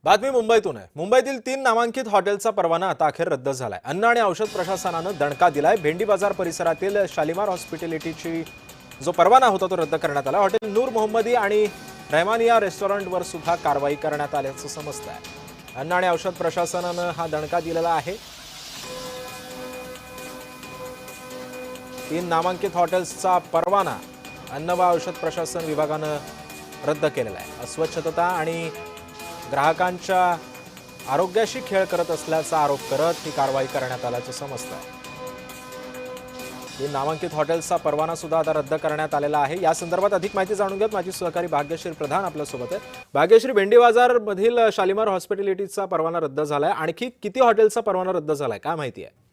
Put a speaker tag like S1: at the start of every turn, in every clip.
S1: बातमी मुंबईतून आहे। मुंबईतील 3 नामांकित हॉटेलचा परवाना आता अखेर रद्द झालाय। अन्न आणि औषध प्रशासनाने दणका दिलाय। भेंडी बाजार परिसरातील शालिमार हॉस्पिटॅलिटीची जो परवाना होता तो रद्द करण्यात आला। हॉटेल नूर मोहम्मदी आणि रहमानिया रेस्टॉरंटवर सुद्धा कारवाई करण्यात आल्याचं समजतंय। अन्न आणि औषध प्रशासनाने हा दणका दिलेला आहे। 3 नामांकित हॉटेल्सचा परवाना अन्न व औषध प्रशासन विभागाने रद्द केलेला आहे। अस्वच्छता आणि ग्राहकांच्या आरोग्याशी खेळ करत असल्याचा आरोप करत ही कारवाई करण्यात आल्याचं समजतंय। हे नामांकित हॉटेल्सचा परवाना सुद्धा आता रद्द करण्यात आलेला आहे। या संदर्भात अधिक माहिती जाणून घेत माझी सहकारी भाग्यश्री प्रधान आपल्या सोबत आहे। भाग्यश्री, भेंडी बाजार मधील शालिमार हॉस्पिटॅलिटीचा परवाना रद्द झालाय। आणखी किती हॉटेलचा परवाना रद्द झालाय, काय माहिती आहे?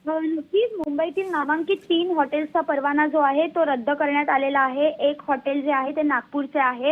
S2: नक्कीच मुंबईतील नामांकित 3 हॉटेल्सचा परवाना जो आहे तो रद्द करण्यात आलेला आहे। एक हॉटेल जे आहे ते नागपूरचे आहे।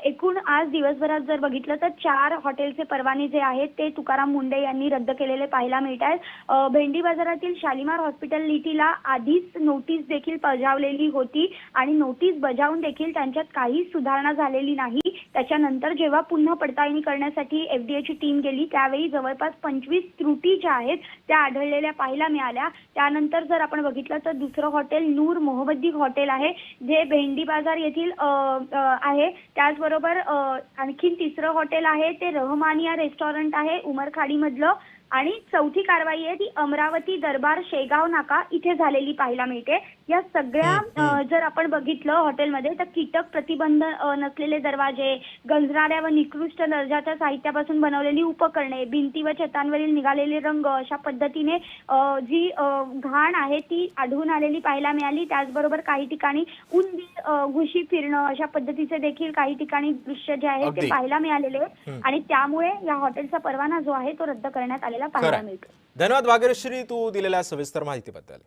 S2: एकूण आज दिवसभरात जर बघितलं तर 4 हॉटेलचे परवाने जे आहेत ते तुकाराम मुंडे यांनी रद्द केलेले पाहायला मिळत आहेत। भेंडी बाजारातील शालिमार हॉस्पिटॅलिटीला आधीच नोटीस देखील बजावलेली होती आणि नोटीस बजावून देखील त्यांच्यात काही सुधारणा झालेली नाही। त्याच्यानंतर जेव्हा पुन्हा पडताळणी करण्यासाठी एफडीएची टीम गेली त्यावेळी जवळपास 25 त्रुटी ज्या आहेत त्या आढळलेल्या पाहायला मिळाल्या। त्यानंतर जर आपण बघितलं तर दुसरं हॉटेल नूर मोहम्मदी हॉटेल आहे जे भेंडी बाजार येथील आहे। त्याचबरोबर आणखी तिसरं हॉटेल आहे ते रहमानिया रेस्टॉरंट आहे उमरखाडी मधलं। आणि चौथी कारवाई आहे ती अमरावती दरबार शेगाव नाका इथे झालेली पाहायला मिळते। या सगळ्या जर आपण बघितलं हॉटेलमध्ये तर कीटक प्रतिबंध नसलेले दरवाजे, गंजणाऱ्या व निकृष्ट दर्जाच्या साहित्यापासून बनवलेली उपकरणे, भिंती व छतांवरील निघालेले रंग अशा पद्धतीने जी घाण आहे ती आढळून आलेली पाहायला मिळाली। त्याचबरोबर काही ठिकाणी उंदीर घुशी फिरणं अशा पद्धतीचे देखील काही ठिकाणी दृश्य जे आहे ते पाहायला मिळालेले आणि त्यामुळे या हॉटेलचा परवाना जो आहे तो रद्द करण्यात आलेला पाहायला मिळतो।
S1: धन्यवाद भाग्यश्री, तू दिलेल्या सविस्तर माहितीबद्दल।